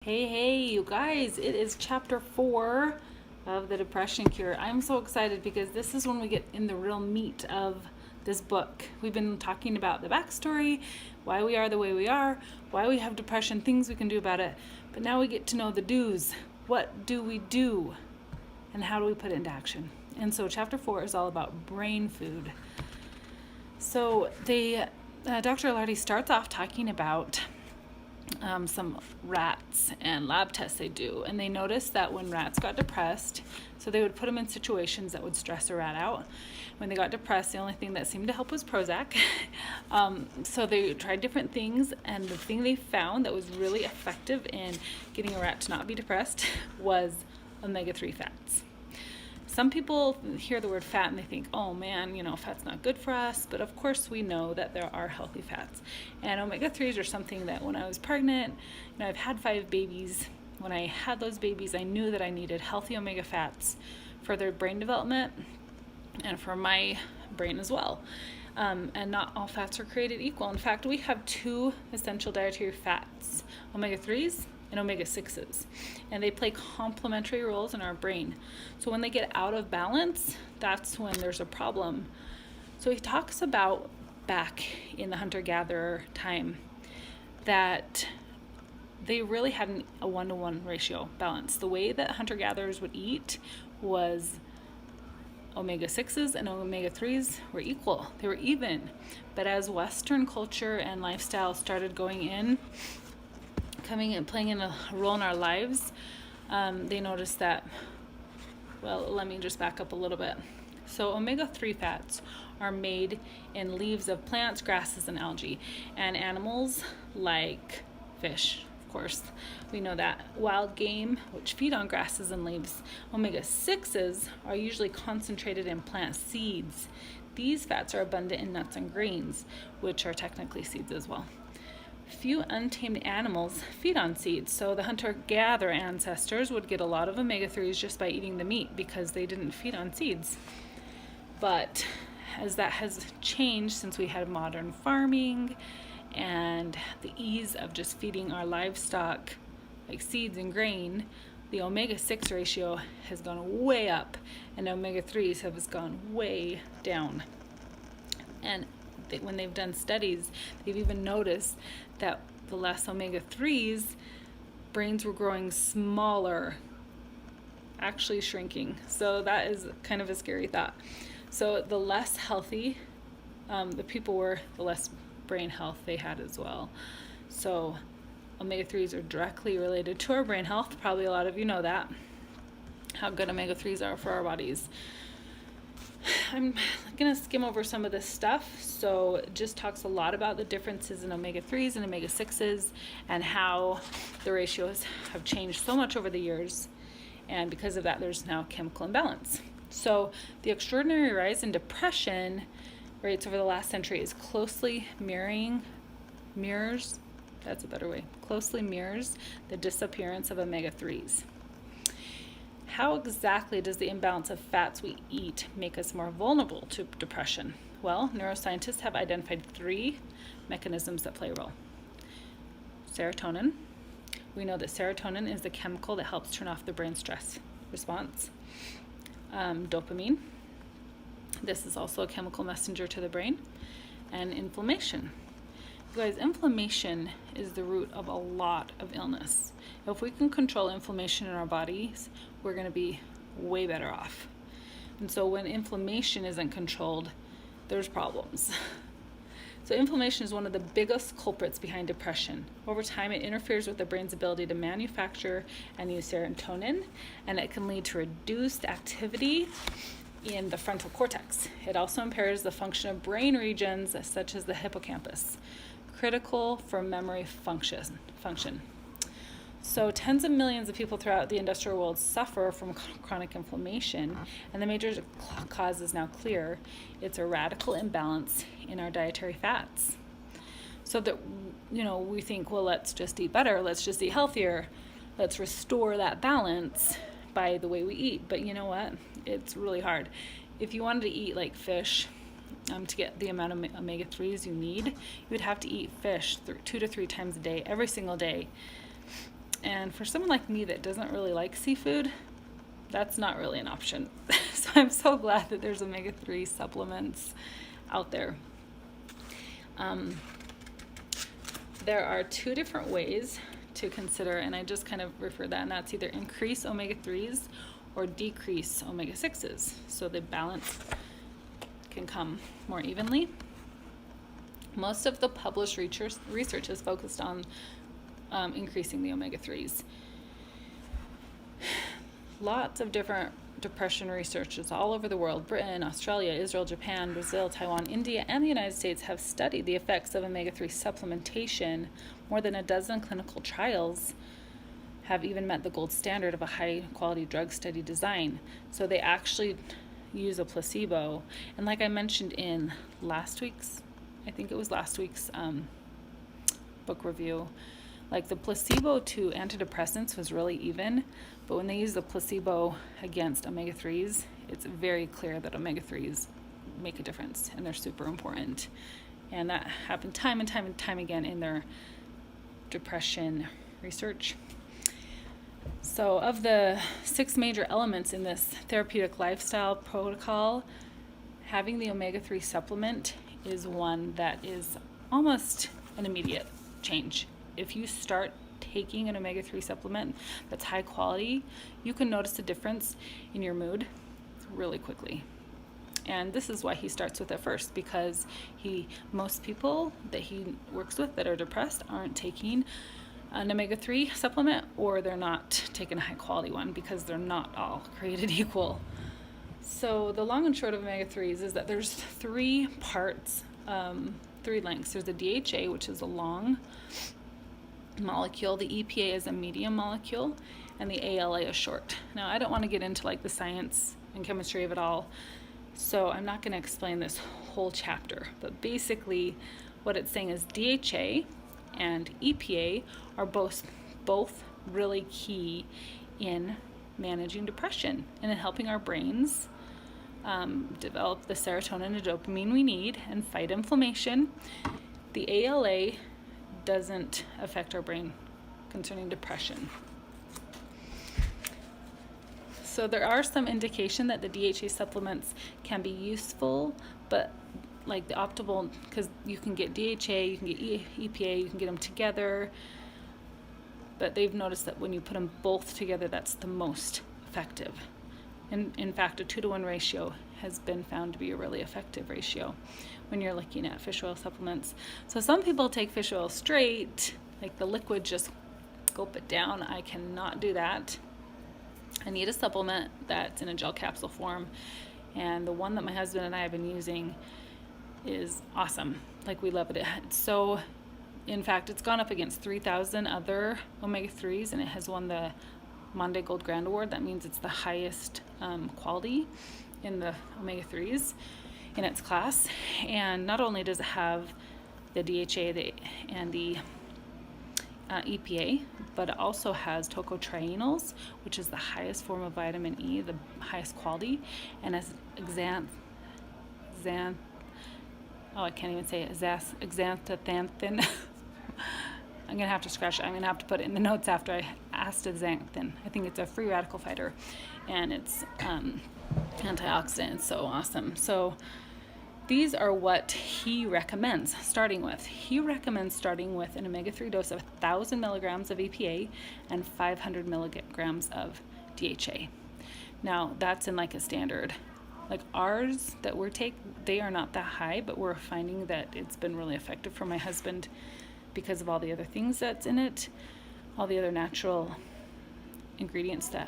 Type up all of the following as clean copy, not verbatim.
Hey, you guys, it is chapter 4 of the Depression Cure. I'm so excited because this is when we get in the real meat of this book. We've been talking about the backstory, why we are the way we are, why we have depression, things we can do about it. But now we get to know the do's. What do we do? And how do we put it into action? And so chapter 4 is all about brain food. So Dr. Lardy starts off talking about some rats and lab tests they do, and they noticed that when rats got depressed, so they would put them in situations that would stress a rat out. When they got depressed, the only thing that seemed to help was Prozac. So they tried different things, and the thing they found that was really effective in getting a rat to not be depressed was omega-3 fats. Some people hear the word fat and they think, oh man, fat's not good for us. But of course we know that there are healthy fats. And omega-3s are something that when I was pregnant, I've had 5 babies. When I had those babies, I knew that I needed healthy omega fats for their brain development and for my brain as well. And not all fats are created equal. In fact, we have 2 essential dietary fats, omega-3s and omega-6s, and they play complementary roles in our brain. So when they get out of balance, that's when there's a problem. So he talks about back in the hunter-gatherer time that they really had a 1-to-1 ratio balance. The way that hunter-gatherers would eat was omega-6s and omega-3s were equal. They were even. But as Western culture and lifestyle started coming and playing a role in our lives, they noticed that, let me just back up a little bit. So omega-3 fats are made in leaves of plants, grasses, and algae, and animals like fish, of course. We know that. Wild game, which feed on grasses and leaves. Omega-6s are usually concentrated in plant seeds. These fats are abundant in nuts and grains, which are technically seeds as well. Few untamed animals feed on seeds, so the hunter-gatherer ancestors would get a lot of omega-3s just by eating the meat because they didn't feed on seeds. But as that has changed since we had modern farming and the ease of just feeding our livestock like seeds and grain, the omega-6 ratio has gone way up and omega-3s have gone way down. And when they've done studies, they've even noticed that the less omega-3s, brains were growing smaller, actually shrinking. So that is kind of a scary thought. So the less healthy the people were, the less brain health they had as well. So omega-3s are directly related to our brain health. Probably a lot of you know that, how good omega-3s are for our bodies. I'm going to skim over some of this stuff. So it just talks a lot about the differences in omega-3s and omega-6s and how the ratios have changed so much over the years. And because of that, there's now chemical imbalance. So the extraordinary rise in depression rates over the last century is closely mirrors the disappearance of omega-3s. How exactly does the imbalance of fats we eat make us more vulnerable to depression? Well, neuroscientists have identified 3 mechanisms that play a role. Serotonin. We know that serotonin is the chemical that helps turn off the brain stress response. Dopamine. This is also a chemical messenger to the brain. And inflammation. You guys, inflammation is the root of a lot of illness. If we can control inflammation in our bodies, we're going to be way better off. And so when inflammation isn't controlled, there's problems. So inflammation is one of the biggest culprits behind depression. Over time, it interferes with the brain's ability to manufacture and use serotonin, and it can lead to reduced activity in the frontal cortex. It also impairs the function of brain regions such as the hippocampus, critical for memory function. So tens of millions of people throughout the industrial world suffer from chronic inflammation, and the major cause is now clear. It's a radical imbalance in our dietary fats. So that, we think, let's just eat better, let's just eat healthier, let's restore that balance by the way we eat. But you know what? It's really hard. If you wanted to eat like fish, to get the amount of omega-3s you need, you would have to eat fish 2 to 3 times a day, every single day. And for someone like me that doesn't really like seafood, that's not really an option. So I'm so glad that there's omega-3 supplements out there. There are two different ways to consider, and I just kind of refer that, and that's either increase omega-3s or decrease omega-6s, so the balance can come more evenly. Most of the published research is focused on increasing the omega-3s. Lots of different depression researchers all over the world, Britain, Australia, Israel, Japan, Brazil, Taiwan, India, and the United States have studied the effects of omega-3 supplementation. More than a dozen clinical trials have even met the gold standard of a high-quality drug study design. So they actually use a placebo. And like I mentioned in last week's book review, like the placebo to antidepressants was really even, but when they use the placebo against omega-3s, it's very clear that omega-3s make a difference, and they're super important. And that happened time and time and time again in their depression research. So of the 6 major elements in this therapeutic lifestyle protocol, having the omega-3 supplement is one that is almost an immediate change. If you start taking an omega-3 supplement that's high quality, you can notice a difference in your mood really quickly. And this is why he starts with it first, because most people that he works with that are depressed aren't taking an omega-3 supplement, or they're not taking a high quality one, because they're not all created equal. So the long and short of omega-3s is that there's 3 parts, 3 lengths. There's the DHA, which is a long molecule, the EPA is a medium molecule, and the ALA is short. Now, I don't want to get into like the science and chemistry of it all, so I'm not going to explain this whole chapter, but basically what it's saying is DHA and EPA are both really key in managing depression and in helping our brains develop the serotonin and dopamine we need and fight inflammation. The ALA doesn't affect our brain concerning depression. So there are some indication that the DHA supplements can be useful, but like the optimal, because you can get DHA, you can get EPA, you can get them together, but they've noticed that when you put them both together, that's the most effective. And in fact, a 2-to-1 ratio has been found to be a really effective ratio when you're looking at fish oil supplements. So some people take fish oil straight, like the liquid, just gulp it down. I cannot do that. I need a supplement that's in a gel capsule form, and the one that my husband and I have been using is awesome. Like, we love it. So in fact, it's gone up against 3,000 other omega-3s, and it has won the Monday Gold Grand Award. That means it's the highest quality in the omega-3s in its class. And not only does it have the DHA and the EPA, but it also has tocotrienols, which is the highest form of vitamin E, the highest quality, and as xanthanthin. I'm going to have to scratch it. I'm going to have to put it in the notes after I astaxanthin. I think it's a free radical fighter, and it's antioxidant. So awesome. So these are what he recommends starting with. He recommends starting with an omega-3 dose of 1,000 milligrams of EPA and 500 milligrams of DHA. Now, that's in like a standard. Like ours that we're they are not that high, but we're finding that it's been really effective for my husband because of all the other things that's in it, all the other natural ingredients that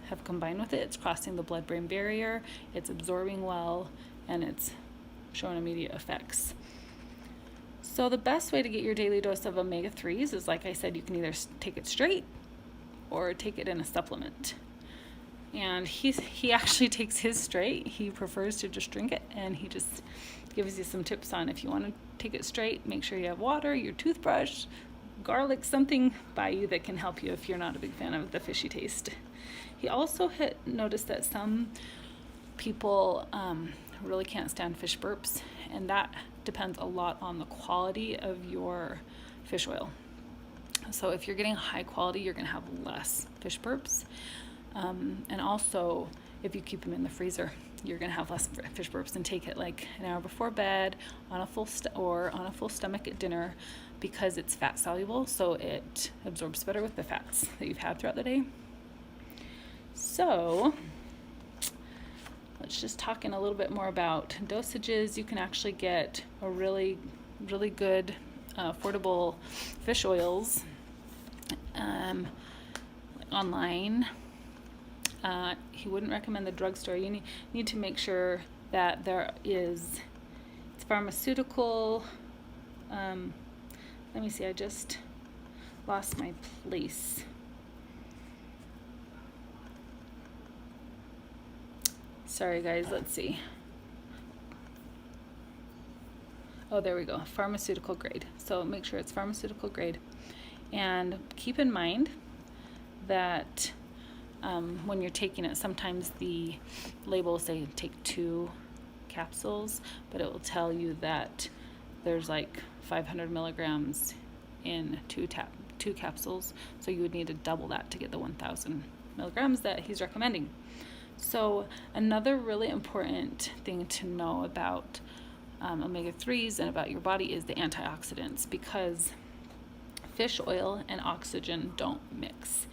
have combined with it. It's crossing the blood-brain barrier, it's absorbing well, and it's showing immediate effects. So the best way to get your daily dose of omega-3s is, like I said, you can either take it straight or take it in a supplement. And he actually takes his straight. He prefers to just drink it, and he just gives you some tips on if you want to take it straight, make sure you have water, your toothbrush, garlic, something by you that can help you if you're not a big fan of the fishy taste. He also noticed that some people really can't stand fish burps, and that depends a lot on the quality of your fish oil. So if you're getting high quality, you're going to have less fish burps. And also, if you keep them in the freezer, you're going to have less fish burps, and take it like an hour before bed on a full stomach at dinner, because it's fat soluble, so it absorbs better with the fats that you've had throughout the day. So let's just talk in a little bit more about dosages. You can actually get a really, really good affordable fish oils online. He wouldn't recommend the drugstore. You need to make sure that it's pharmaceutical. Let me see, I just lost my place. Sorry guys, let's see. Oh, there we go, pharmaceutical grade. So make sure it's pharmaceutical grade. And keep in mind that when you're taking it, sometimes the labels say take 2 capsules, but it will tell you that there's like 500 milligrams in 2 capsules. So you would need to double that to get the 1,000 milligrams that he's recommending. So another really important thing to know about omega-3s and about your body is the antioxidants, because fish oil and oxygen don't mix.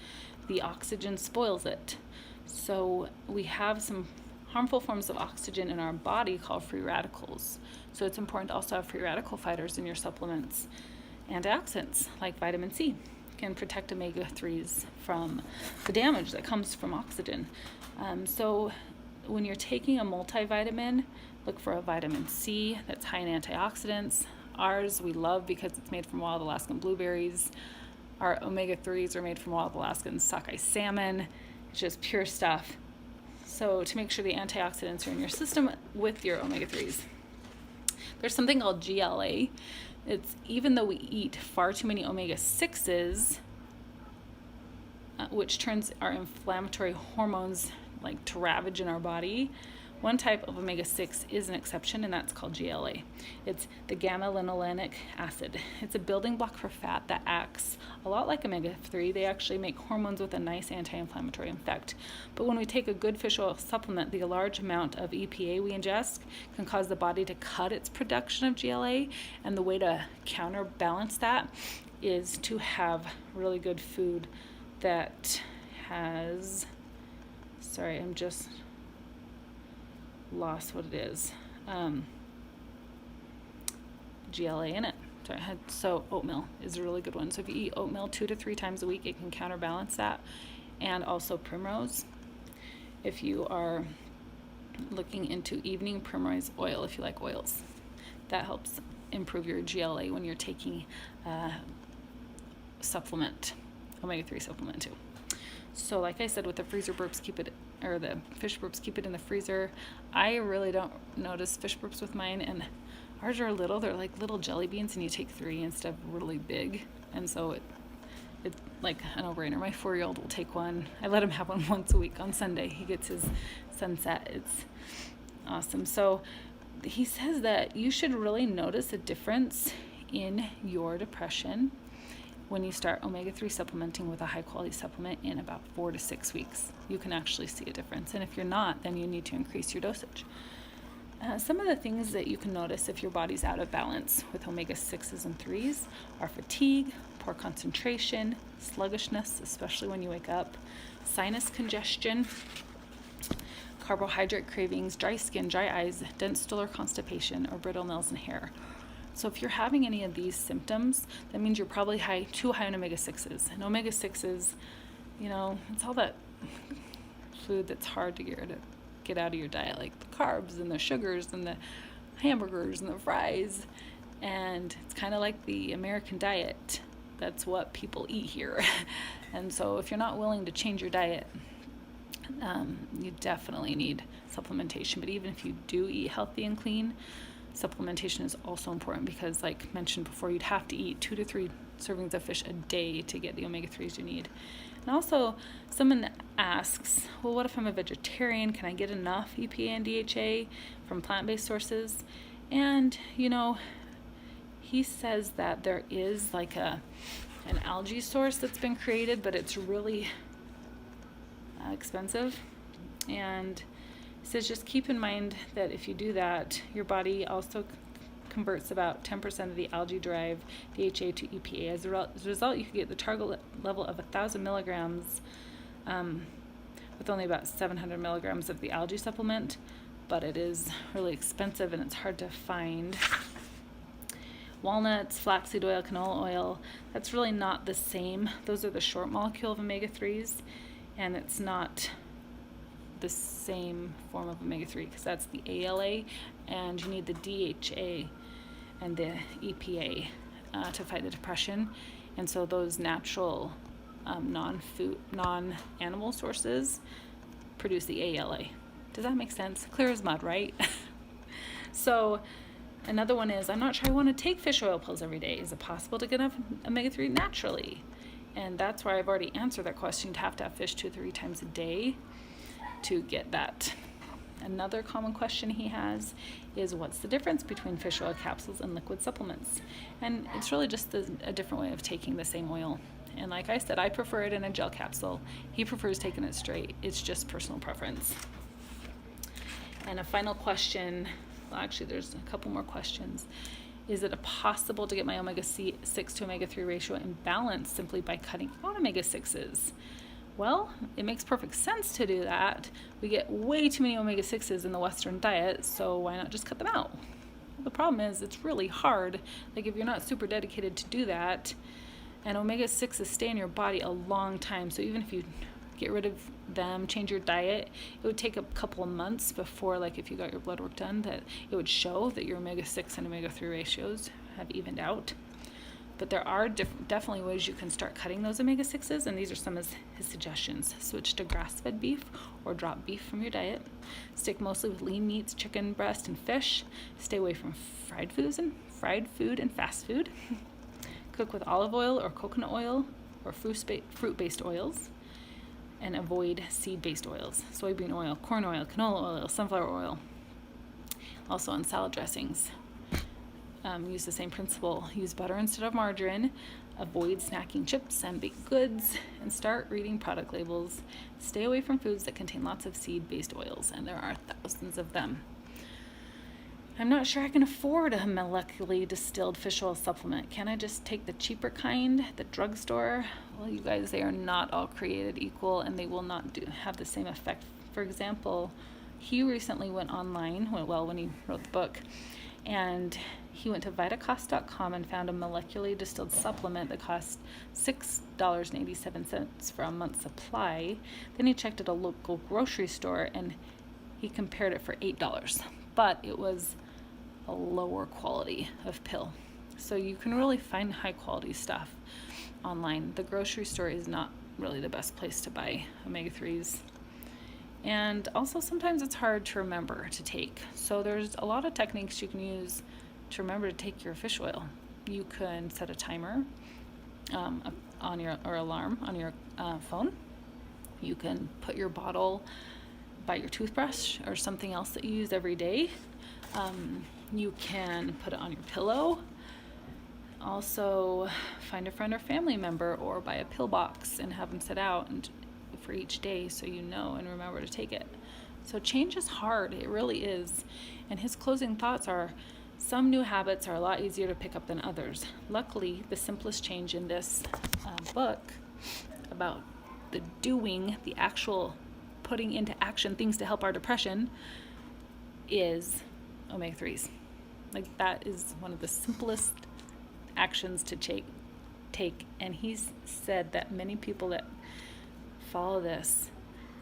The oxygen spoils it. So we have some harmful forms of oxygen in our body called free radicals. So it's important to also have free radical fighters in your supplements. Antioxidants like vitamin C can protect omega-3s from the damage that comes from oxygen. So when you're taking a multivitamin, look for a vitamin C that's high in antioxidants. Ours we love because it's made from wild Alaskan blueberries. Our omega-3s are made from wild Alaskan sockeye salmon. It's just pure stuff. So to make sure the antioxidants are in your system with your omega-3s. There's something called GLA. It's even though we eat far too many omega-6s, which turns our inflammatory hormones like to ravage in our body, one type of omega-6 is an exception, and that's called GLA. It's the gamma-linolenic acid. It's a building block for fat that acts a lot like omega-3. They actually make hormones with a nice anti-inflammatory effect. But when we take a good fish oil supplement, the large amount of EPA we ingest can cause the body to cut its production of GLA, and the way to counterbalance that is to have really good food that has, sorry, I'm just lost what it is, GLA in it. So oatmeal is a really good one. So if you eat oatmeal 2 to 3 times a week, it can counterbalance that. And also primrose. If you are looking into evening primrose oil, if you like oils, that helps improve your GLA when you're taking supplement, omega-3 supplement too. So like I said, with the freezer burps, the fish burps, keep it in the freezer. I really don't notice fish burps with mine, and ours are little. They're like little jelly beans, and you take 3 instead of really big. And so it's like a no-brainer. My 4-year-old will take one. I let him have one once a week on Sunday. He gets his sunset. It's awesome. So he says that you should really notice a difference in your depression when you start omega-3 supplementing with a high-quality supplement in about 4 to 6 weeks. You can actually see a difference. And if you're not, then you need to increase your dosage. Some of the things that you can notice if your body's out of balance with omega-6s and 3s are fatigue, poor concentration, sluggishness, especially when you wake up, sinus congestion, carbohydrate cravings, dry skin, dry eyes, dense stool or constipation, or brittle nails and hair. So if you're having any of these symptoms, that means you're probably too high on omega-6s. And omega-6s, it's all that food that's hard to get out of your diet, like the carbs and the sugars and the hamburgers and the fries. And it's kind of like the American diet. That's what people eat here. And so if you're not willing to change your diet, you definitely need supplementation. But even if you do eat healthy and clean, supplementation is also important, because like mentioned before, you'd have to eat 2 to 3 servings of fish a day to get the omega-3s you need. And also, someone asks, well, what if I'm a vegetarian? Can I get enough EPA and DHA from plant-based sources? And he says that there is like an algae source that's been created, but it's really expensive. And it says just keep in mind that if you do that, your body also converts about 10% of the algae-derived DHA to EPA. As a result, you can get the target level of 1,000 milligrams with only about 700 milligrams of the algae supplement, but it is really expensive and it's hard to find. Walnuts, flaxseed oil, canola oil, that's really not the same. Those are the short molecule of omega-3s, and it's not the same form of omega-3 because that's the ALA, and you need the DHA and the EPA to fight the depression. And so those natural non-animal sources produce the ALA. Does that make sense? Clear as mud, right? So another one is, I'm not sure I want to take fish oil pills every day. Is it possible to get enough omega-3 naturally? And that's where I've already answered that question. You'd have to have fish 2 or 3 times a day to get that. Another common question he has is, what's the difference between fish oil capsules and liquid supplements? And it's really just a different way of taking the same oil. And like I said, I prefer it in a gel capsule. He prefers taking it straight. It's just personal preference. And a final question, well, actually there's a couple more questions. Is it possible to get my omega-6 to omega-3 ratio in balance simply by cutting out omega-6s? Well, it makes perfect sense to do that. We get way too many omega-6s in the Western diet, so why not just cut them out? The problem is it's really hard. Like if you're not super dedicated to do that, and omega-6s stay in your body a long time, so even if you get rid of them, change your diet, it would take a couple of months before, like if you got your blood work done, that it would show that your omega-6 and omega-3 ratios have evened out. But there are definitely ways you can start cutting those omega-6s, and these are some of his suggestions. Switch to grass-fed beef or drop beef from your diet. Stick mostly with lean meats, chicken breast, and fish. Stay away from fried food and fast food. Cook with olive oil or coconut oil or fruit-based oils. And avoid seed-based oils. Soybean oil, corn oil, canola oil, sunflower oil. Also on salad dressings. Use the same principle. Use butter instead of margarine. Avoid snacking chips and baked goods. And start reading product labels. Stay away from foods that contain lots of seed-based oils, and there are thousands of them. I'm not sure I can afford a molecularly distilled fish oil supplement. Can I just take the cheaper kind at the drugstore? Well, you guys, they are not all created equal, and they will not have the same effect. For example, he recently went online, when he wrote the book, and he went to Vitacost.com and found a molecularly distilled supplement that cost $6.87 for a month's supply. Then he checked at a local grocery store and he compared it for $8, but it was a lower quality of pill. So you can really find high quality stuff online. The grocery store is not really the best place to buy omega-3s. And also sometimes it's hard to remember to take. So there's a lot of techniques you can use to remember to take your fish oil. You can set a timer on your alarm on your phone. You can put your bottle by your toothbrush or something else that you use every day. You can put it on your pillow. Also, find a friend or family member or buy a pill box and have them set out for each day so you know and remember to take it. So change is hard, it really is. And his closing thoughts are, some new habits are a lot easier to pick up than others. Luckily, the simplest change in this book about the actual putting into action things to help our depression is omega-3s. Like, that is one of the simplest actions to take. And he's said that many people that follow this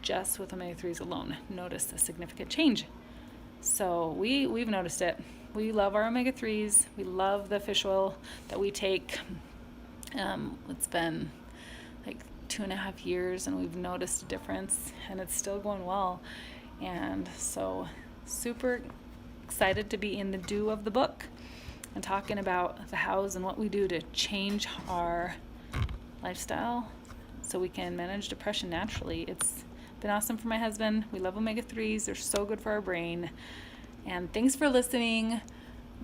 just with omega-3s alone notice a significant change. So we've noticed it. We love our omega-3s. We love the fish oil that we take. It's been like 2.5 years and we've noticed a difference, and it's still going well. And so super excited to be in the do of the book and talking about the hows and what we do to change our lifestyle so we can manage depression naturally. It's been awesome for my husband. We love omega-3s. They're so good for our brain. And thanks for listening.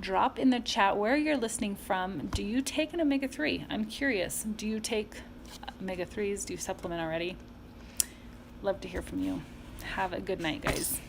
Drop in the chat where you're listening from. Do you take an omega-3? I'm curious. Do you take omega-3s? Do you supplement already? Love to hear from you. Have a good night, guys.